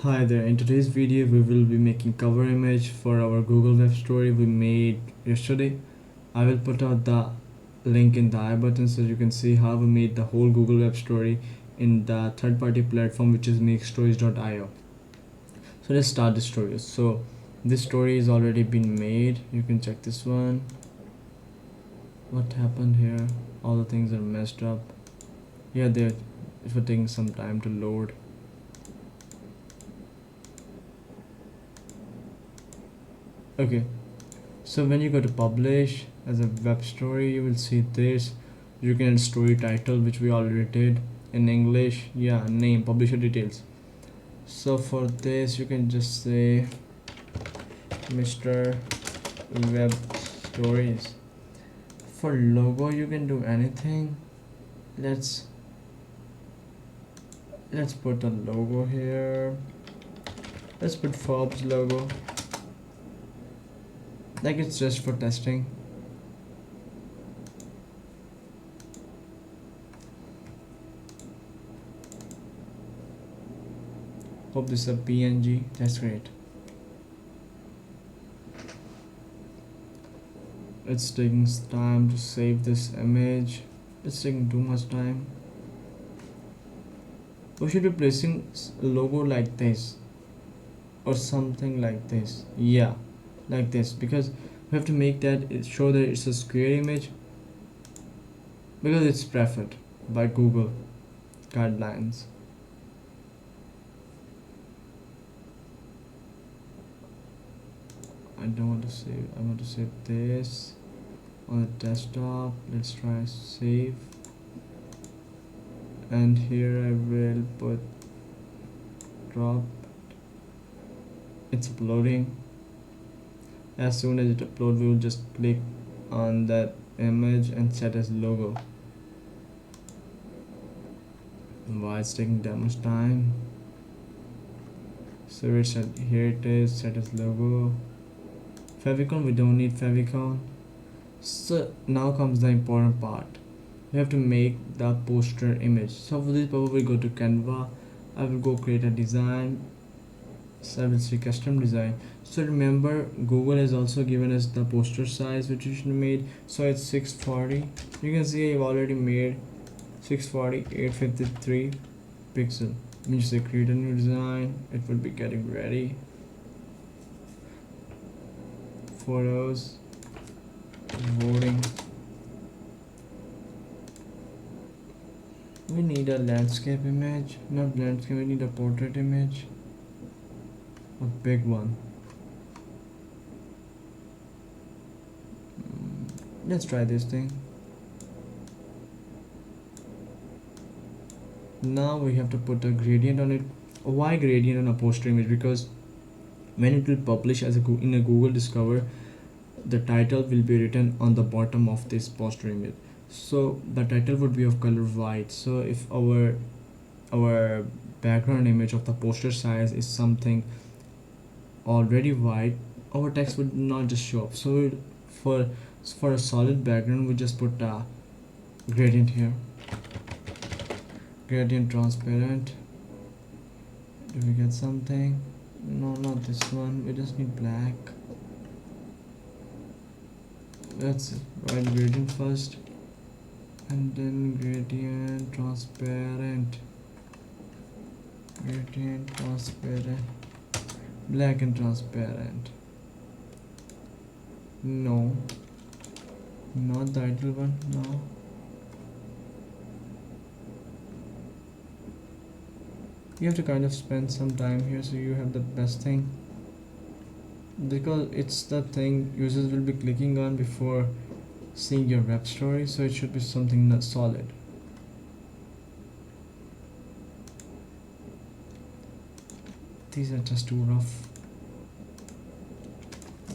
Hi there, in today's video we will be making cover image for our Google web story we made yesterday. I will put out the link in the I button so you can see how we made the whole Google web story in the third-party platform, which is makestories.io. So let's start the story. So this story is already been made. You can check this one. What happened here? All the things are messed up. Yeah, they're taking some time to load. Okay, so when you go to publish as a web story, you will see this. You can add story title, which we already did in English. Yeah, name, publisher details. So for this, you can just say Mr. Web Stories. For logo, you can do anything. Let's put a logo here. Let's put Forbes logo. Like it's just for testing. Hope this is a PNG. That's great. It's taking time to save this image. It's taking too much time. We should be placing a logo like this or something like this. Yeah, like this, because we have to make that show that it's a square image because it's preferred by Google guidelines. I don't want to save. I want to save this on the desktop. Let's try save, and here I will put drop. It's uploading. As soon as it uploads, we will just click on that image and set as logo. Why it's taking that much time? So it's set, here it is, set as logo. Favicon, we don't need favicon. So now comes the important part. We have to make the poster image. So for this purpose, we go to Canva. I will go create a design. So I will see custom design. So remember, Google has also given us the poster size which we should made. So it's 640. You can see I've already made 640 853 pixel. Means they create a new design. It will be getting ready. Photos, voting. We need a landscape image. Not landscape, we need a portrait image. A big one. Let's try this thing. Now we have to put a gradient on it. Why gradient on a poster image? Because when it will publish as in a Google Discover, the title will be written on the bottom of this poster image. So the title would be of color white. So if our background image of the poster size is something already white, our text would not just show up. So for a solid background, we just put a gradient here. Gradient transparent. Do we get something? No, not this one. We just need black. Let's write gradient first, and then gradient transparent. Gradient transparent. Black and transparent. No, not the ideal one. No. You have to kind of spend some time here so you have the best thing, because it's the thing users will be clicking on before seeing your web story, so it should be something not solid. These are just too rough.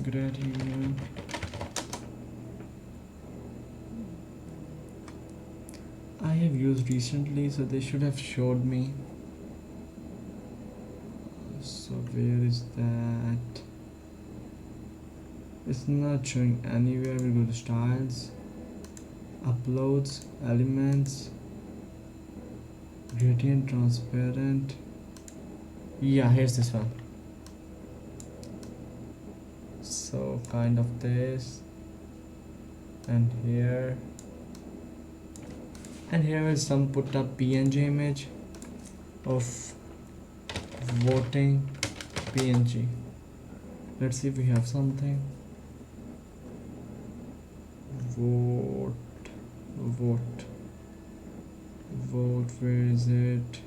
Gradient. I have used recently, so they should have showed me. So where is that? It's not showing anywhere. We'll go to styles, uploads, elements, gradient transparent. Yeah, here's this one. So kind of this, and here, and here is some put up PNG image of voting PNG. Let's see if we have something. Vote, vote, vote. Where is it?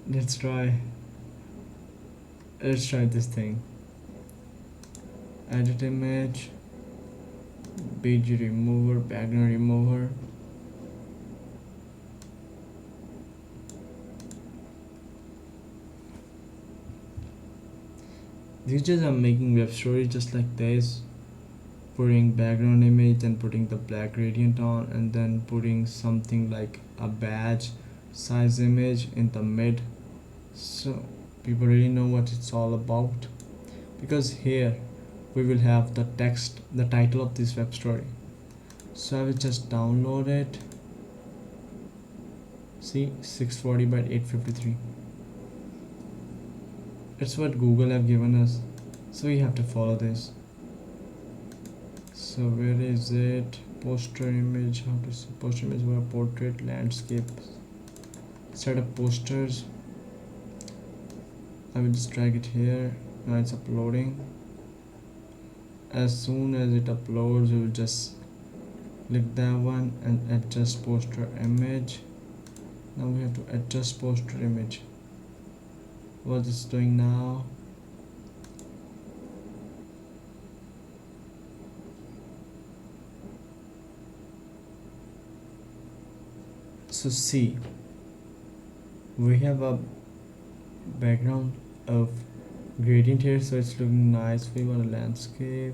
Let's try. Let's try this thing. Edit image, BG remover, background remover. These days I'm making web stories just like this, putting background image and putting the black gradient on, and then putting something like a badge size image in the mid, so people really know what it's all about. Because here we will have the text, the title of this web story. So I will just download it. See, 640 by 853. It's what Google have given us, so we have to follow this. So where is it? Poster image. How to see poster image? Where portrait, landscape. Set up posters. I will just drag it here. Now it's uploading. As soon as it uploads, we will just click that one and adjust poster image. Now we have to adjust poster image. What it's doing now? So see, we have a background of gradient here, so it's looking nice. We want a landscape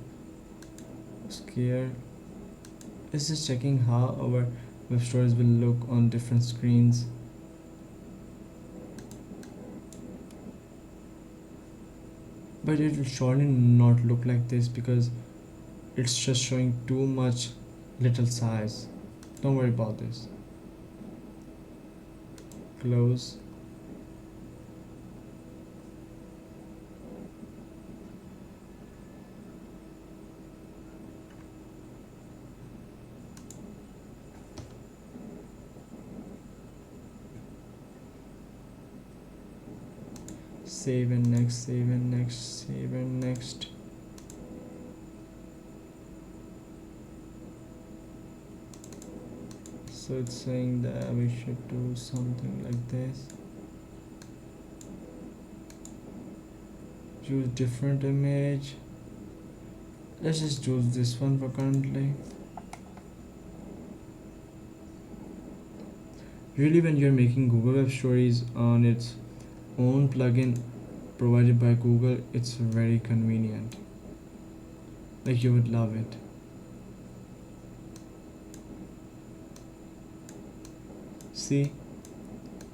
scare. It's just checking how our web stories will look on different screens. But it will surely not look like this because it's just showing too much little size. Don't worry about this. Close. Save and next, save and next, save and next. So it's saying that we should do something like this. Choose different image. Let's just choose this one for currently. Really, when you're making Google Web Stories on its own plugin provided by Google, it's very convenient. Like, you would love it. See,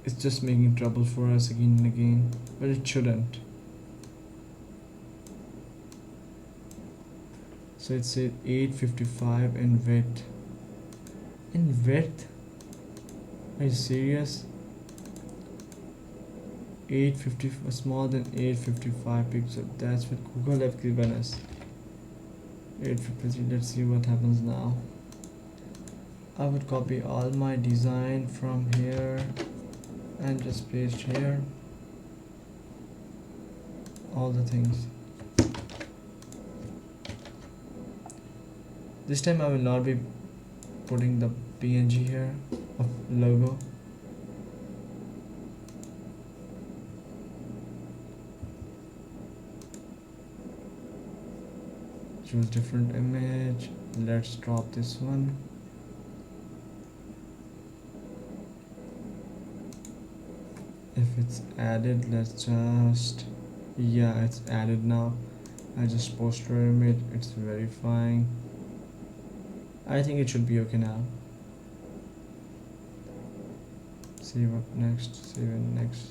it's just making trouble for us again and again, but it shouldn't. So it says 855 in width. In width? Are you serious? 850 smaller than 855 pixels. That's what Google have given us. 853. Let's see what happens now. I would copy all my design from here and just paste here all the things. This time I will not be putting the PNG here of logo. Choose different image. Let's drop this one. If it's added, let's just, yeah, it's added now. I just poster image, it's verifying. I think it should be okay now. Save up next, save it next.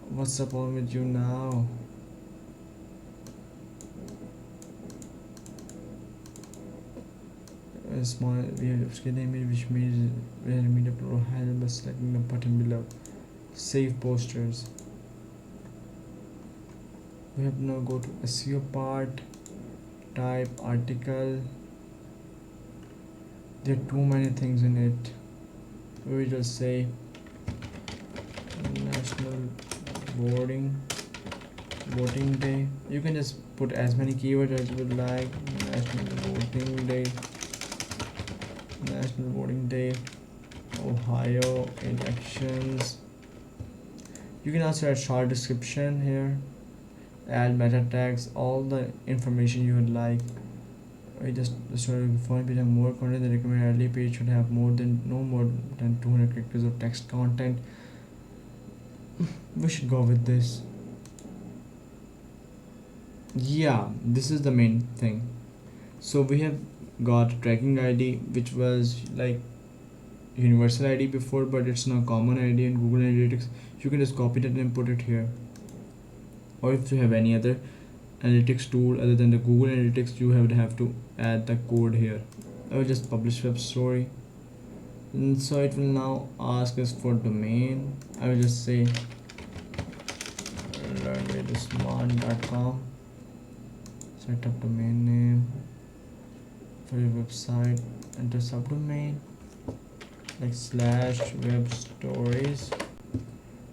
What's the problem with you now? A small we have upscale image which made it very immediate or hide by selecting the button below. save posters. We have now go to SEO part, type article. There are too many things in it. We will just say national voting voting day. You can just put as many keywords as you would like. National voting day, national voting day, Ohio elections. You can also add short description here, add meta tags, all the information you would like. I just sorry before we have more content. The recommended early page should have no more than 200 characters of text content. We should go with this. Yeah, this is the main thing. So we have got tracking ID, which was like universal ID before, but it's now common ID in Google Analytics. You can just copy that and put it here. Or if you have any other analytics tool other than the Google Analytics, you have to add the code here. I will just publish web story. And so it will now ask us for domain. I will just say learnwithusman.com. Set up domain name for your website. Enter subdomain like /web stories.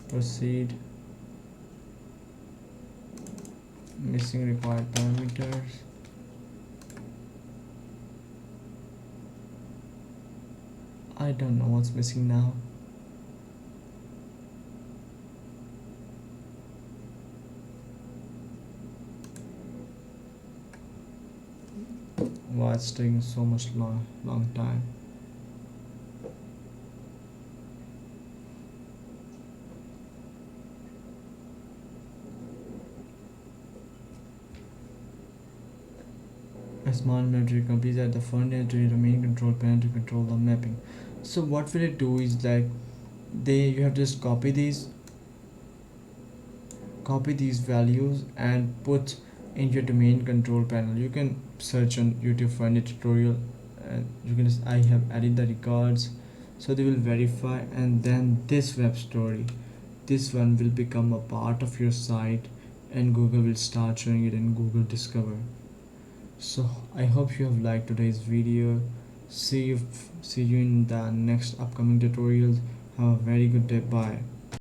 Proceed. Missing required parameters. I don't know what's missing now. Why it's taking so much long time. A small military companies at the front end to the main control panel to control the mapping. So what will it do is like you have to just copy these values and put in your domain control panel. You can search on YouTube for any tutorial, and you can just I have added the records, so they will verify, and then this web story, this one will become a part of your site, and Google will start showing it in Google Discover. So I hope you have liked today's video. See you in the next upcoming tutorials. Have a very good day. Bye.